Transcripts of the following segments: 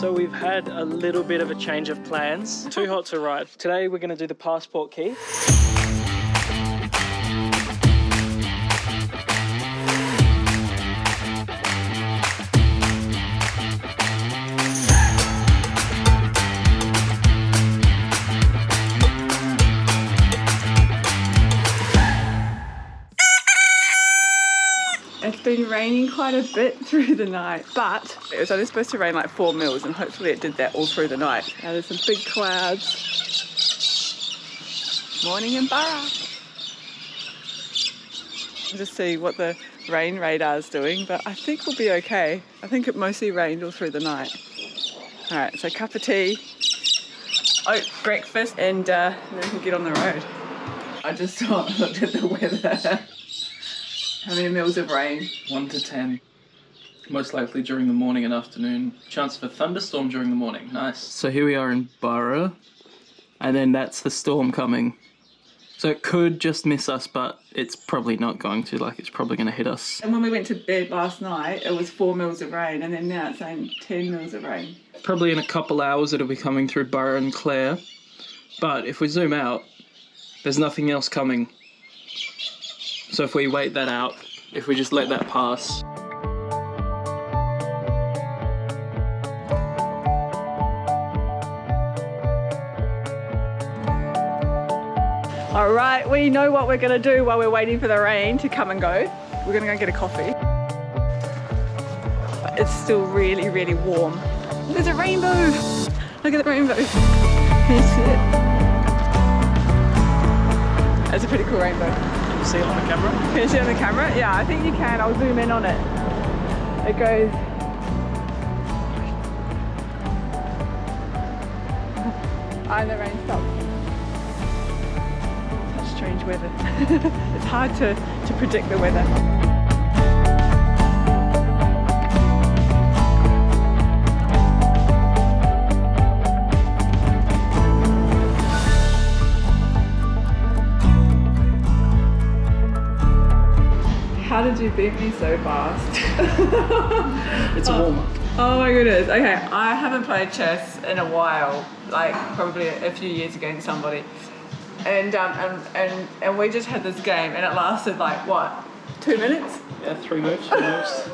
So we've had a little bit of a change of plans. Too hot to ride. Today we're going to do the passport key. It's been raining quite a bit through the night, but it was only supposed to rain like 4 mils, and hopefully it did that all through the night. Now there's some big clouds. Morning in Burra. Just see what the rain radar is doing, but I think we'll be okay. I think it mostly rained all through the night. All right, so cup of tea, oat breakfast, and then we can get on the road. I just looked at the weather. How many mils of rain? 1 to 10. Most likely during the morning and afternoon. Chance for thunderstorm during the morning. Nice. So here we are in Burra, and then that's the storm coming. So it could just miss us, but it's probably not going to. Like, it's probably going to hit us. And when we went to bed last night, it was 4 mils of rain, and then now it's saying 10 mils of rain. Probably in a couple hours it'll be coming through Burra and Clare. But if we zoom out, there's nothing else coming. So if we wait that out, if we just let that pass. All right, we know what we're gonna do while we're waiting for the rain to come and go. We're gonna go get a coffee. But it's still really, really warm. There's a rainbow. Look at the rainbow. Can you see it? That's a pretty cool rainbow. See it on the camera? Can you see it on the camera? Yeah, I think you can. I'll zoom in on it. It goes. And the rain stops. Such strange weather. It's hard to predict the weather. How did you beat me so fast? It's a warm-up. Oh my goodness. Okay, I haven't played chess in a while, like probably a few years ago against somebody. And we just had this game, and it lasted like, what, 2 minutes? Yeah, 3 moves, 4 moves.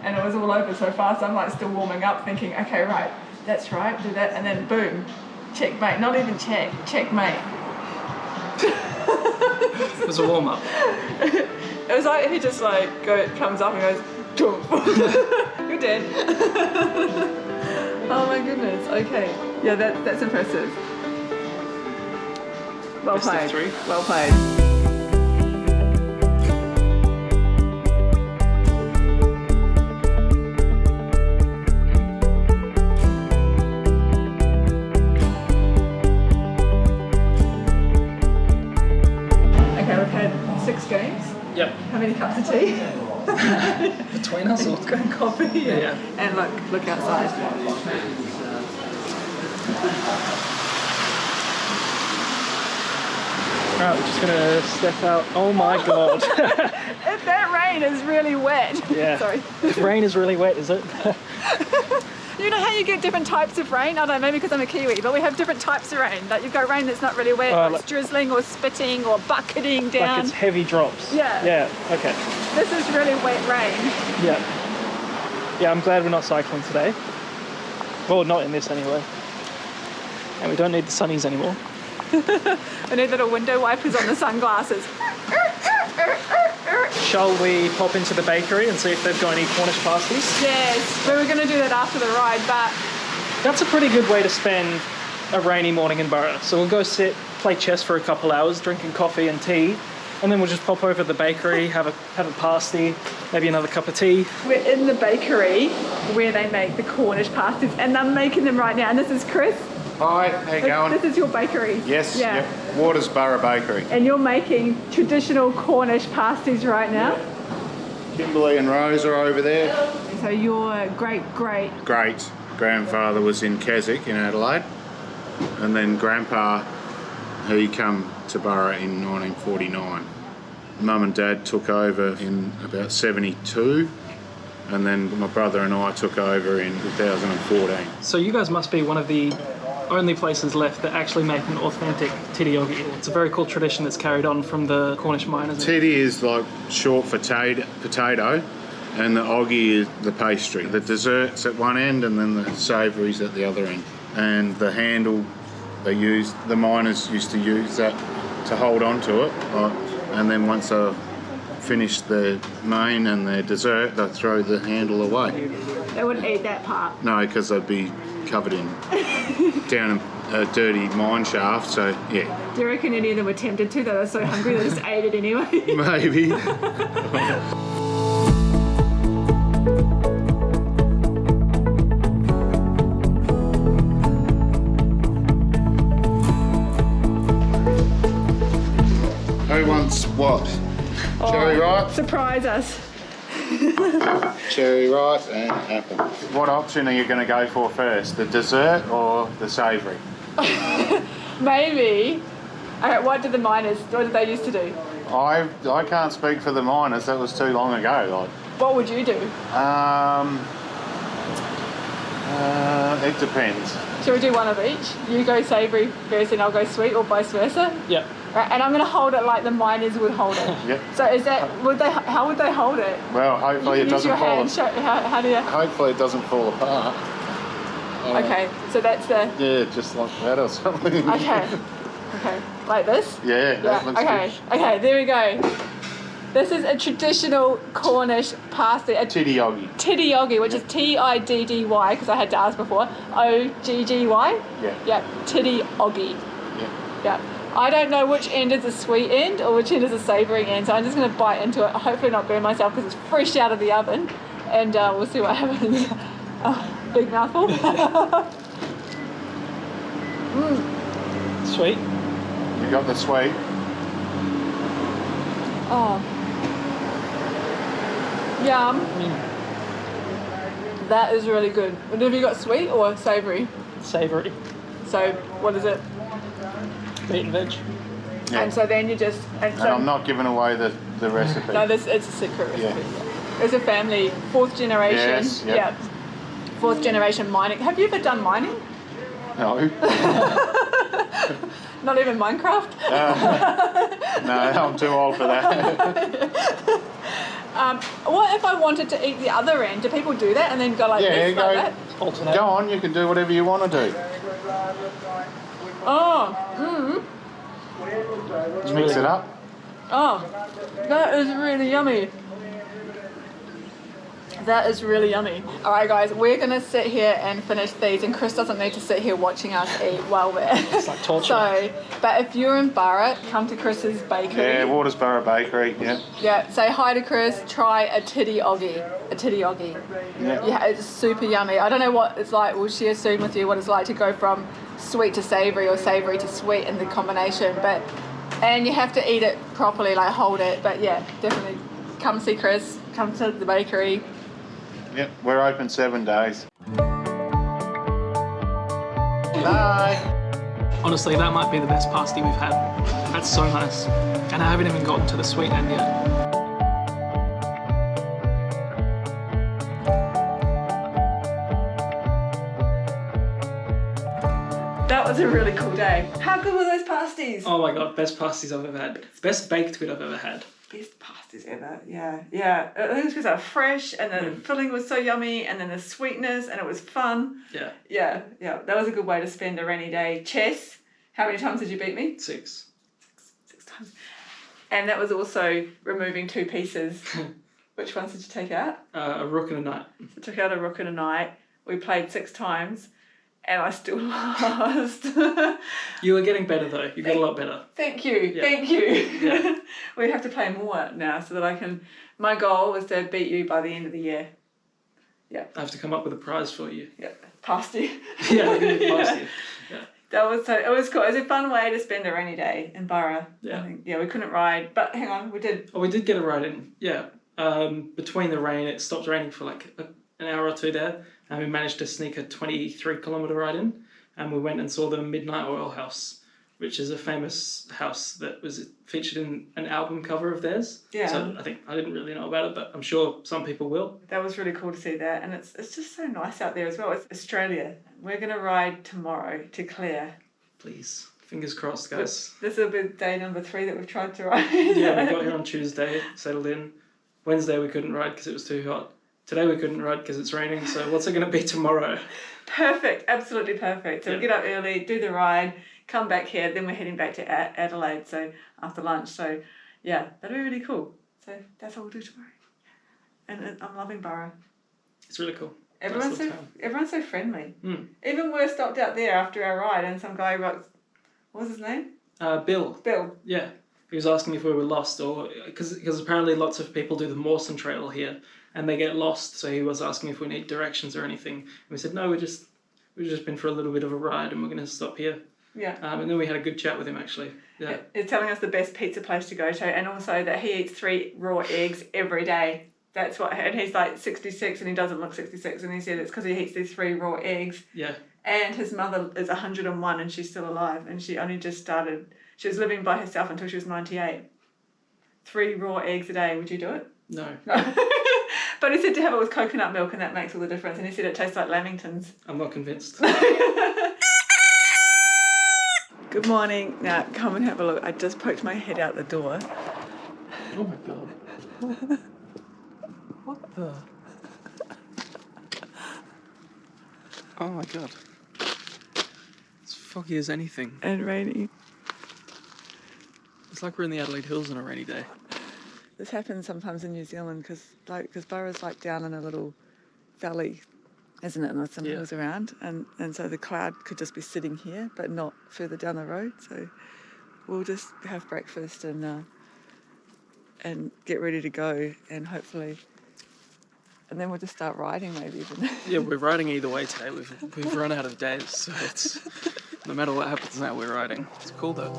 And it was all over so fast, I'm like still warming up thinking, okay, right, that's right, do that, and then boom, checkmate. Not even checkmate. It was a warm-up. It was like he just like comes up and goes, you're dead. Oh my goodness. Okay. Yeah, that's impressive. Well Best played. of 3. Well played. Okay, we've had 6 games. Yep. How many cups of tea? Between us or? Coffee. Yeah. And look outside. Right, we're just gonna step out. Oh my god. That rain is really wet. Yeah. Sorry. The rain is really wet, is it? You know how you get different types of rain? I don't know, maybe because I'm a Kiwi, but we have different types of rain. Like you've got rain that's not really wet, or it's drizzling or spitting or bucketing down. Like it's heavy drops. Yeah. Yeah, okay. This is really wet rain. Yeah. Yeah, I'm glad we're not cycling today. Well, not in this anyway. And we don't need the sunnies anymore. I need little window wipers on the sunglasses. Shall we pop into the bakery and see if they've got any Cornish pasties? Yes, we were going to do that after the ride, but... That's a pretty good way to spend a rainy morning in Burra. So we'll go sit, play chess for a couple hours, drinking coffee and tea, and then we'll just pop over to the bakery, have a pasty, maybe another cup of tea. We're in the bakery where they make the Cornish pasties, and they're making them right now. And this is Chris. Hi, how you going? This is your bakery? Yes, yeah. Yep. Waters Burra Bakery. And you're making traditional Cornish pasties right now? Yeah. Kimberly and Rose are over there. So your great grandfather was in Keswick in Adelaide, and then Grandpa, he come to Burra in 1949. Mum and Dad took over in about 72, and then my brother and I took over in 2014. So you guys must be one of the only places left that actually make an authentic Tiddy Oggy. It's a very cool tradition that's carried on from the Cornish miners. Tiddy is like short for potato, and the oggy is the pastry. The dessert's at one end and then the savoury's at the other end. And the handle the miners used to use that to hold on to it. And then once they finished their main and their dessert, they'd throw the handle away. They wouldn't eat that part. No, because they'd be covered in down a dirty mine shaft, so yeah. Do you reckon any of them were tempted to? They were so hungry they just ate it anyway? Maybe. Who wants what? Cherry ripe? Surprise us. Cherry ripe and apple. What option are you going to go for first? The dessert or the savoury? Maybe. Okay, what did they used to do? I can't speak for the miners. That was too long ago. What would you do? It depends. Shall we do one of each? You go savoury first and I'll go sweet, or vice versa? Yep. Right, and I'm going to hold it like the miners would hold it. Yep. So how would they hold it? Well, hopefully it doesn't fall apart. How do you? Hopefully it doesn't fall apart. Okay, so that's the... Yeah, just like that or something. Okay. Like this? Yeah, that looks okay. good. Okay, there we go. This is a traditional Cornish pasty. Tiddy Oggy. Tiddy Oggy, which is Tiddy, because I had to ask before. Oggy? Yeah. Yep, Tiddy Oggy. Yeah. Yep. I don't know which end is the sweet end or which end is the savoury end, so I'm just going to bite into it, hopefully not burn myself because it's fresh out of the oven, and we'll see what happens. Big mouthful. Sweet. You got the sweet. Oh. Yum. That is really good. Have you got sweet or savoury? Savoury. So, what is it? Meat and veg. Yeah. And so then you just... And I'm not giving away the recipe. No, it's a secret recipe. Yeah. It's a family, 4th generation. Yes, yep. Yeah. 4th generation mining. Have you ever done mining? No. Not even Minecraft? No, I'm too old for that. What if I wanted to eat the other end? Do people do that and then go like this, like that? Alternate. Go on, you can do whatever you want to do. Oh, Just mix it up. Oh, that is really yummy. That is really yummy. All right, guys, we're going to sit here and finish these, and Chris doesn't need to sit here watching us eat while we're... It's like torture. So, but if you're in Burra, come to Chris's bakery. Yeah, Watersborough Bakery, yeah. Yeah, say hi to Chris, try a Tiddy Oggy. A Tiddy Oggy. Yeah, it's super yummy. I don't know what it's like, we'll share soon with you what it's like to go from sweet to savoury or savoury to sweet in the combination, but... And you have to eat it properly, like hold it, but yeah, definitely come see Chris, come to the bakery. Yep, we're open 7 days. Bye. Honestly, that might be the best pasty we've had. That's so nice. And I haven't even gotten to the sweet end yet. That was a really cool day. How good were those pasties? Oh my god, best pasties I've ever had. Best baked good I've ever had. Best pasties ever, yeah. I think it's because they're fresh and the filling was so yummy and then the sweetness and it was fun. Yeah. Yeah. That was a good way to spend a rainy day. Chess, how many times did you beat me? 6. 6 times. And that was also removing 2 pieces. Which ones did you take out? A rook and a knight. I took out a rook and a knight. We played 6 times. And I still lost. You were getting better though. You got a lot better. Thank you. Yeah. Thank you. Yeah. We have to play more now so that I can... My goal is to beat you by the end of the year. Yeah. I have to come up with a prize for you. Yeah. Pasty. Yeah, I'll give you a pasty. Yeah. That was it was cool. It was a fun way to spend a rainy day in Burra. Yeah. I think. Yeah, we couldn't ride, but hang on, we did. Oh, we did get a ride in. Yeah. Between the rain, it stopped raining for like an hour or two there. And we managed to sneak a 23-kilometre ride in, and we went and saw the Midnight Oil House, which is a famous house that was featured in an album cover of theirs. Yeah. So I think I didn't really know about it, but I'm sure some people will. That was really cool to see that, and it's just so nice out there as well. It's Australia. We're going to ride tomorrow to Clare. Please. Fingers crossed, guys. This will be day number 3 that we've tried to ride. Yeah, we got here on Tuesday, settled in. Wednesday we couldn't ride because it was too hot. Today we couldn't ride because it's raining, so what's it going to be tomorrow? Perfect, absolutely perfect. So we get up early, do the ride, come back here, then we're heading back to Adelaide, so after lunch. So yeah, that'll be really cool. So that's what we'll do tomorrow. And I'm loving Burra. It's really cool. Everyone's so friendly. Mm. Even we stopped out there after our ride and some guy what was his name? Bill. Bill. Yeah. He was asking if we were lost, or because apparently lots of people do the Mawson Trail here and they get lost. So he was asking if we need directions or anything. And we said no, we've just been for a little bit of a ride and we're going to stop here. Yeah. And then we had a good chat with him actually. Yeah. He's telling us the best pizza place to go to, and also that he eats 3 raw eggs every day. That's what, and he's like 66 and he doesn't look 66, and he said it's because he eats these 3 raw eggs. Yeah. And his mother is 101 and she's still alive, and she only just started. She was living by herself until she was 98. 3 raw eggs a day. Would you do it? No. But he said to have it with coconut milk, and that makes all the difference. And he said it tastes like Lamingtons. I'm not convinced. Good morning. Now come and have a look. I just poked my head out the door. Oh my god. What the? Oh my god. It's foggy as anything. And rainy. It's like we're in the Adelaide Hills on a rainy day. This happens sometimes in New Zealand because Burra's like down in a little valley, isn't it? And there's some hills around, and so the cloud could just be sitting here, but not further down the road. So we'll just have breakfast and get ready to go, and hopefully, and then we'll just start riding maybe. Yeah, we're riding either way today. We've run out of days, so it's no matter what happens now, we're riding. It's cool though.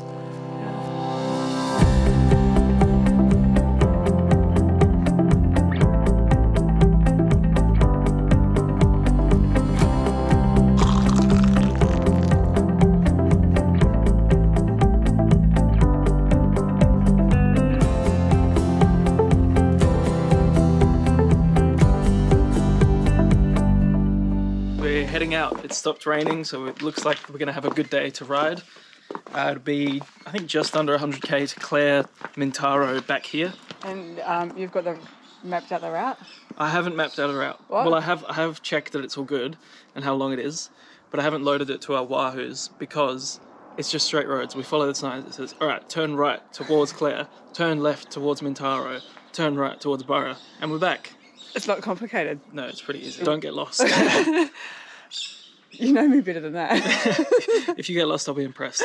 Heading out. It stopped raining, so it looks like we're going to have a good day to ride. It'll be, I think, just under 100k to Clare, Mintaro, back here. And you've got mapped out the route? I haven't mapped out a route. What? Well, I have checked that it's all good and how long it is, but I haven't loaded it to our Wahoos because it's just straight roads. We follow the sign that says, all right, turn right towards Clare, turn left towards Mintaro, turn right towards Burra, and we're back. It's not complicated. No, it's pretty easy. Don't get lost. You know me better than that. If you get lost, I'll be impressed.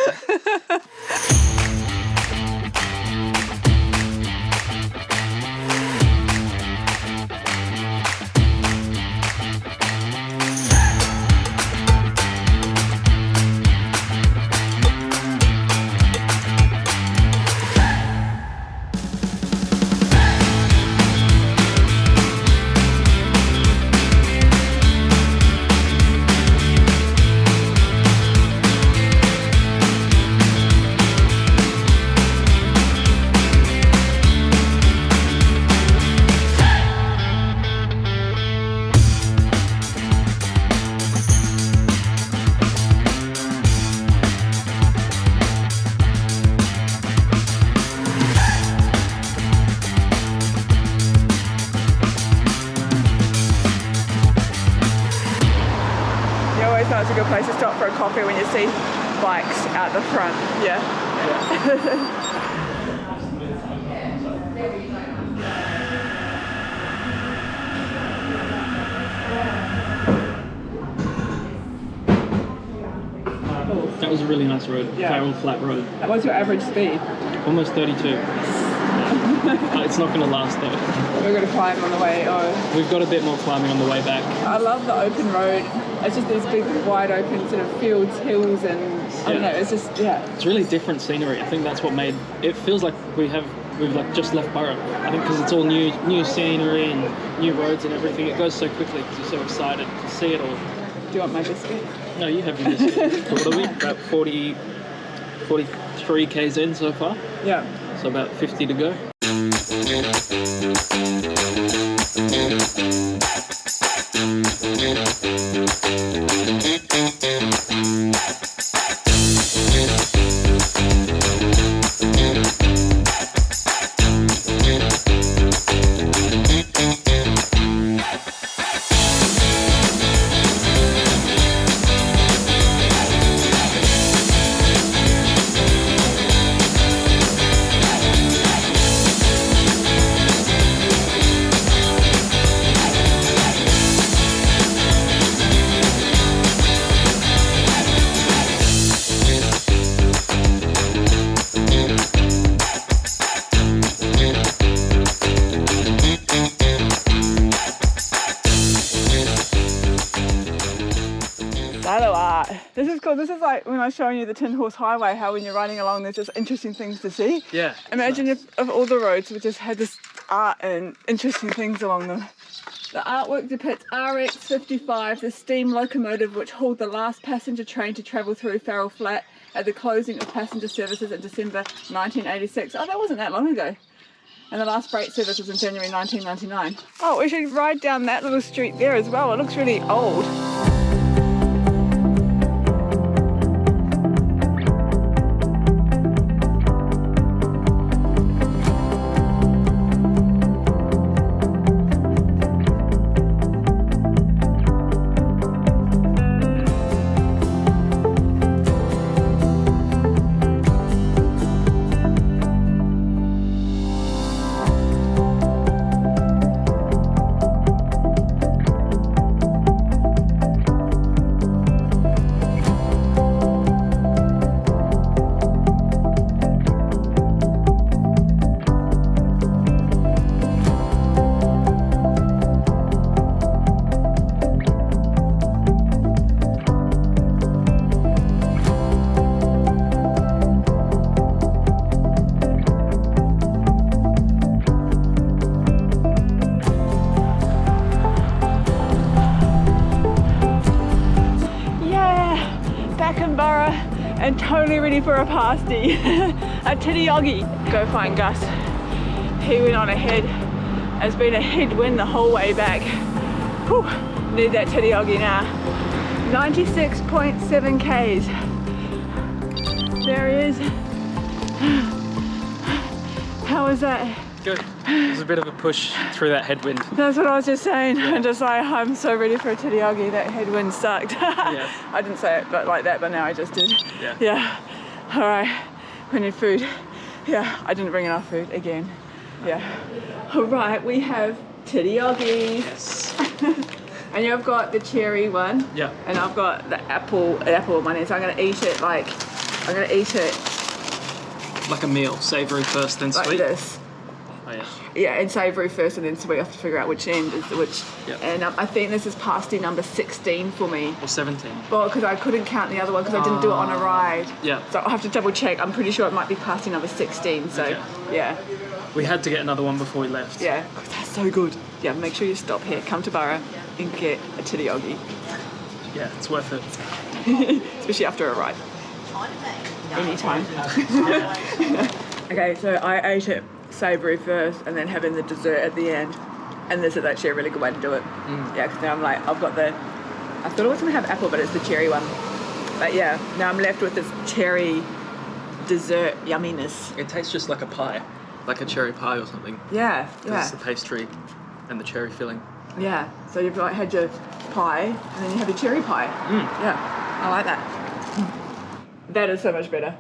It's a good place to stop for a coffee when you see bikes out the front. Yeah. That was a really nice road. Farrell flat road. What's your average speed? Almost 32. It's not going to last though. We're going to climb on the way. We've got a bit more climbing on the way back. I love the open road. It's just these big, wide open sort of fields, hills, and I don't know. It's just It's really different scenery. I think that's what made it feels like we've like just left Burra. I think because it's all new scenery and new roads and everything. It goes so quickly because you're so excited to see it all. Do you want my biscuit? No, you have your biscuit. What are we? About 40. 43 k's in so far. Yeah. So about 50 to go. This is cool. This is like when I was showing you the Tin Horse Highway, how when you're riding along there's just interesting things to see. Yeah. Imagine if all the roads would just had this art and interesting things along them. The artwork depicts RX-55, the steam locomotive which hauled the last passenger train to travel through Farrell Flat at the closing of passenger services in December 1986. Oh, that wasn't that long ago. And the last freight service was in January 1999. Oh, we should ride down that little street there as well. It looks really old. Burra and totally ready for a pasty. A Tiddy Oggy. Go find Gus. He went on ahead. It's been a headwind the whole way back. Whew. Need that Tiddy Oggy now. 96.7 k's. There he is. How was that? Good. It was a bit of a push through that headwind. That's what I was just saying. Yeah. I'm just like, I'm so ready for a Tiddy Oggy. That headwind sucked. Yeah. I didn't say it but like that, but now I just did. Yeah. Yeah. All right. We need food. Yeah. I didn't bring enough food again. Yeah. All right. We have Tiddy Oggies. Yes. And you've got the cherry one. Yeah. And I've got the apple one. So I'm gonna eat it like Like a meal, savoury first, then like sweet. this. Oh yeah. Yeah, and savoury first and then sweet. I have to figure out which end is which. Yep. And I think this is pasty number 16 for me. Or 17. Well, because I couldn't count the other one because I didn't do it on a ride. Yeah. So I'll have to double check. I'm pretty sure it might be pasty number 16. So, Okay. yeah. We had to get another one before we left. Yeah, 'cause that's so good. Yeah, make sure you stop here. Come to Burra and get a Tiddy Oggy. Yeah, it's worth it. Especially after a ride. Anytime. Okay, so I ate it savoury first and then having the dessert at the end. And this is actually a really good way to do it. Yeah, because now I'm like, I thought I was going to have apple, but it's the cherry one. But yeah, now I'm left with this cherry dessert yumminess. It tastes just like a pie, like a cherry pie or something. Yeah, 'Cause yeah. it's the pastry and the cherry filling. Yeah, so you've like had your pie and then you have your cherry pie. Yeah, I like that. That is so much better.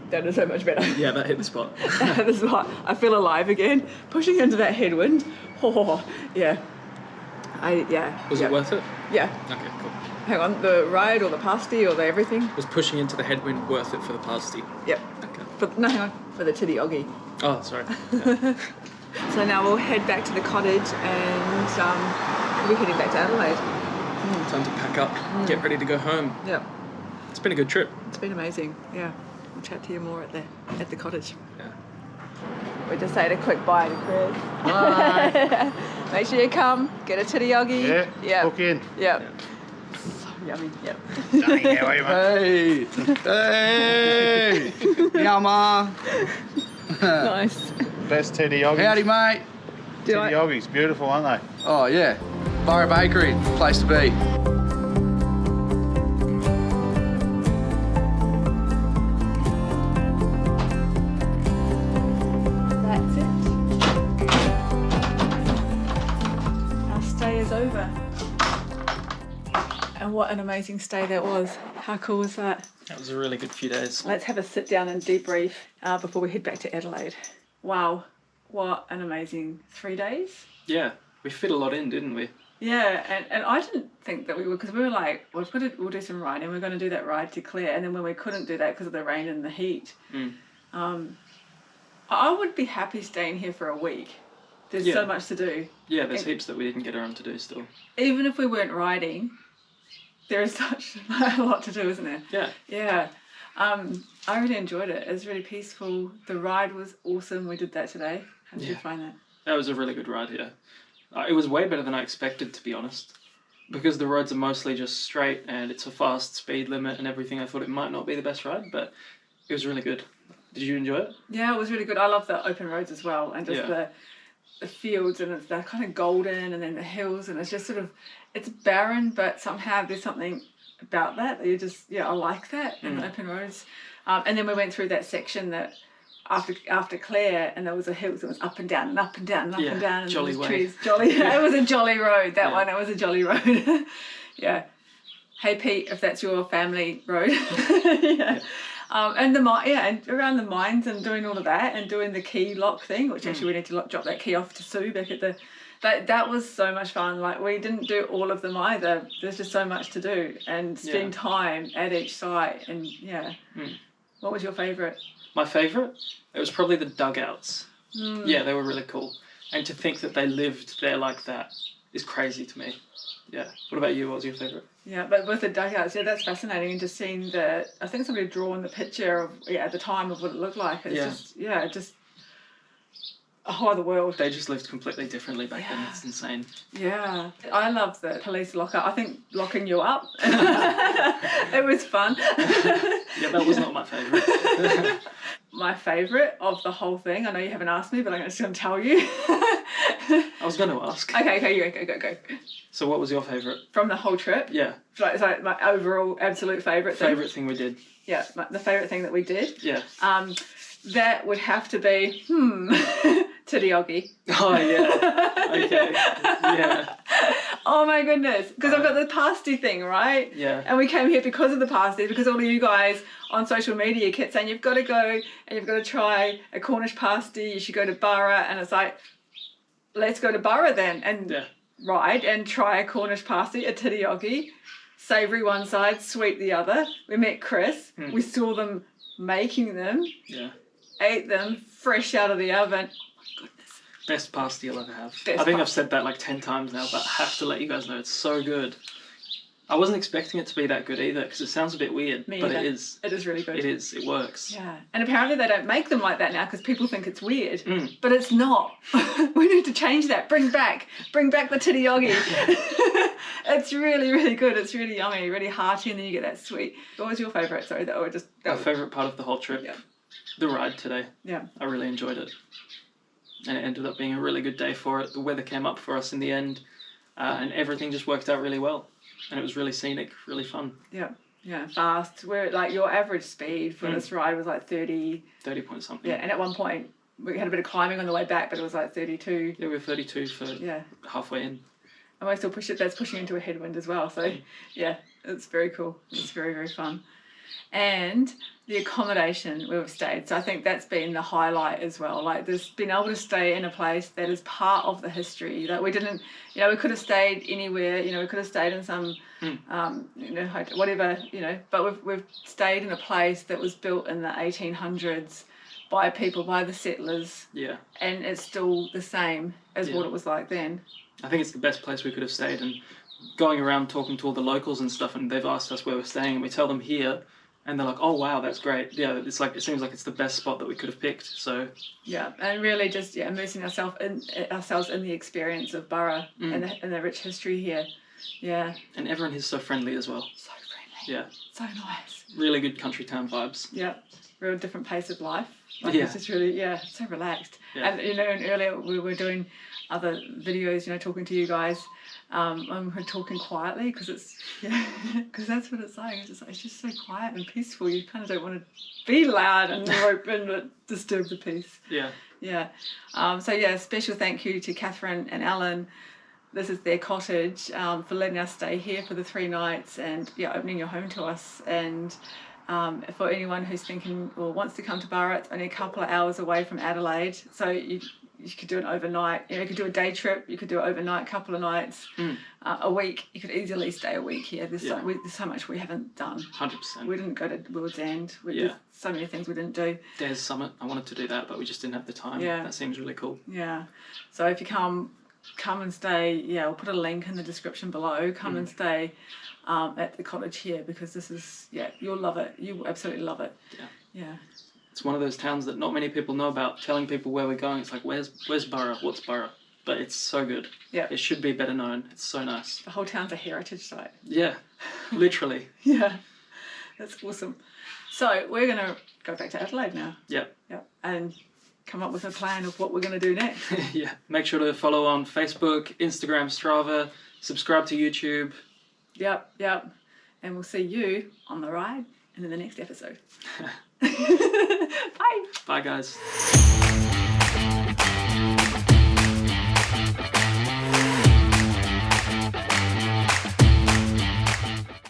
That is so much better. Yeah, that hit the spot. That is what I feel alive again. Pushing into that headwind. Oh, yeah. Was it worth it? Yeah. Okay, cool. Hang on, the ride or the pasty or the everything? Was pushing into the headwind worth it for the pasty? Yep. Okay. No, hang on, for the Tiddy Oggy. Oh, sorry. Yeah. So now we'll head back to the cottage and we'll be heading back to Adelaide. Time to pack up, get ready to go home. Yep. It's been a good trip. It's been amazing. Yeah. We'll chat to you more at the cottage. Yeah. We just say a quick bye to Chris. Bye. Make sure you come, get a Tiddy Oggy. Yeah. Hook in. Yep. Yeah. Yummy, yep. Hey, how are you, mate? Hey! Hey! Yama! Nice. Best Tiddy Oggy. Howdy, mate. Do Tiddy Oggy's beautiful, aren't they? Oh, yeah. Burra Bakery, place to be. That's it. Our stay is over. And what an amazing stay that was. How cool was that? That was a really good few days. Let's have a sit down and debrief before we head back to Adelaide. Wow, what an amazing 3 days. Yeah, we fit a lot in, didn't we? Yeah, and I didn't think that we would, because we were like, we'll do some riding, we're going to do that ride to Clare, and then when we couldn't do that because of the rain and the heat, I would be happy staying here for a week. There's so much to do. Yeah, there's heaps that we didn't get around to do still. Even if we weren't riding, there is such a lot to do, isn't there? Yeah. Yeah. I really enjoyed it. It was really peaceful. The ride was awesome. We did that today. How did you find that? That was a really good ride, yeah. It was way better than I expected, to be honest. Because the roads are mostly just straight and it's a fast speed limit and everything, I thought it might not be the best ride, but it was really good. Did you enjoy it? Yeah, it was really good. I love the open roads as well, and just the fields, and they're kind of golden, and then the hills, and it's just sort of, it's barren, but somehow there's something about that you just, I like that, in the open roads. And then we went through that section that after Clare, and there was a hill that was up and down and up and down and up and down, and jolly there was way. trees. Jolly. It was a jolly road, that one. It was a jolly road. Yeah. Hey Pete, if that's your family road. And and around the mines and doing all of that and doing the key lock thing, which actually we need to drop that key off to Sue back at the. That was so much fun. Like, we didn't do all of them either. There's just so much to do and spend time at each site, and What was your favourite? My favourite? It was probably the dugouts. Yeah, they were really cool. And to think that they lived there like that is crazy to me. Yeah. What about you? What was your favourite? Yeah, but with the dugouts, that's fascinating. And just seeing I think somebody had drawn the picture of, at the time, of what it looked like. It's just a whole other world. They just lived completely differently back then. It's insane. Yeah. I love the police lockup. I think locking you up, it was fun. Yeah, that was not my favourite. My favourite of the whole thing, I know you haven't asked me, but I'm just going to tell you. I was going to ask. Okay, you go. So what was your favourite? From the whole trip? Yeah. So my overall absolute favourite thing? Favourite thing we did? Yeah, the favourite thing that we did? Yeah. That would have to be, Tiddy Oggy. Oh, yeah. Okay. Yeah. Oh, my goodness. Because I've got the pasty thing, right? Yeah. And we came here because of the pasty, because all of you guys on social media kept saying, you've got to go and you've got to try a Cornish pasty, you should go to Burra. And it's like, let's go to Burra then and ride and try a Cornish pasty, a Tiddy Oggy. Savoury one side, sweet the other. We met Chris. We saw them making them. Yeah. Ate them fresh out of the oven. Oh my goodness. Best pasty you'll ever have. I think I've said that like 10 times now, but I have to let you guys know it's so good. I wasn't expecting it to be that good either, because it sounds a bit weird, but it is. It is really good. It is. It works. Yeah. And apparently they don't make them like that now because people think it's weird, but it's not. We need to change that. Bring back the Tiddy Oggy. It's really, really good. It's really yummy, really hearty, and then you get that sweet. What was your favourite? Sorry, My favourite part of the whole trip? Yeah. The ride today. Yeah. I really enjoyed it. And it ended up being a really good day for it. The weather came up for us in the end, and everything just worked out really well. And it was really scenic, really fun. Yeah. Yeah, fast. Where like your average speed for this ride was like 30. 30 point something. Yeah, and at one point we had a bit of climbing on the way back, but it was like 32. Yeah, we were 32 for halfway in. And we still that's pushing into a headwind as well. So yeah, it's very cool. It's very, very fun. And the accommodation where we've stayed. So I think that's been the highlight as well. Like, there's been able to stay in a place that is part of the history. Like, we didn't, we could have stayed anywhere. We could have stayed in some, whatever, But we've stayed in a place that was built in the 1800s by the settlers. Yeah. And it's still the same as what it was like then. I think it's the best place we could have stayed, and going around talking to all the locals and stuff, and they've asked us where we're staying, and we tell them here, and they're like, "Oh wow, that's great." Yeah, it seems like it's the best spot that we could have picked. So yeah, and really just immersing ourselves in the experience of Burra and the rich history here. Yeah. And everyone is so friendly as well. So friendly. Yeah. So nice. Really good country town vibes. Yeah. Real different pace of life. Like Yeah. It's just really, so relaxed. Yeah. And, and earlier we were doing other videos, talking to you guys. And we're talking quietly because because that's what it's like. It's just so quiet and peaceful. You kind of don't want to be loud and open but disturb the peace. Yeah. Yeah. Special thank you to Catherine and Alan. This is their cottage, for letting us stay here for the 3 nights and opening your home to us. And for anyone who's thinking or wants to come to Burra, it's only a couple of hours away from Adelaide. So you could do an overnight, you could do a day trip, you could do it overnight, couple of nights, a week. You could easily stay a week here. There's so much we haven't done. 100%. We didn't go to World's End. There's so many things we didn't do. Dares Summit, I wanted to do that, but we just didn't have the time. Yeah. That seems really cool. Yeah. So if you come and stay, we'll put a link in the description below. Come and stay at the cottage here because this is, you'll love it. You will absolutely love it. Yeah. Yeah. It's one of those towns that not many people know about. Telling people where we're going, it's like, where's Burra? What's Burra? But it's so good. Yeah. It should be better known. It's so nice. The whole town's a heritage site. Yeah, literally. Yeah. That's awesome. So we're going to go back to Adelaide now. Yep. Yep. And come up with a plan of what we're going to do next. Yeah. Make sure to follow on Facebook, Instagram, Strava, subscribe to YouTube. Yep. And we'll see you on the ride and in the next episode. Bye. Bye, guys.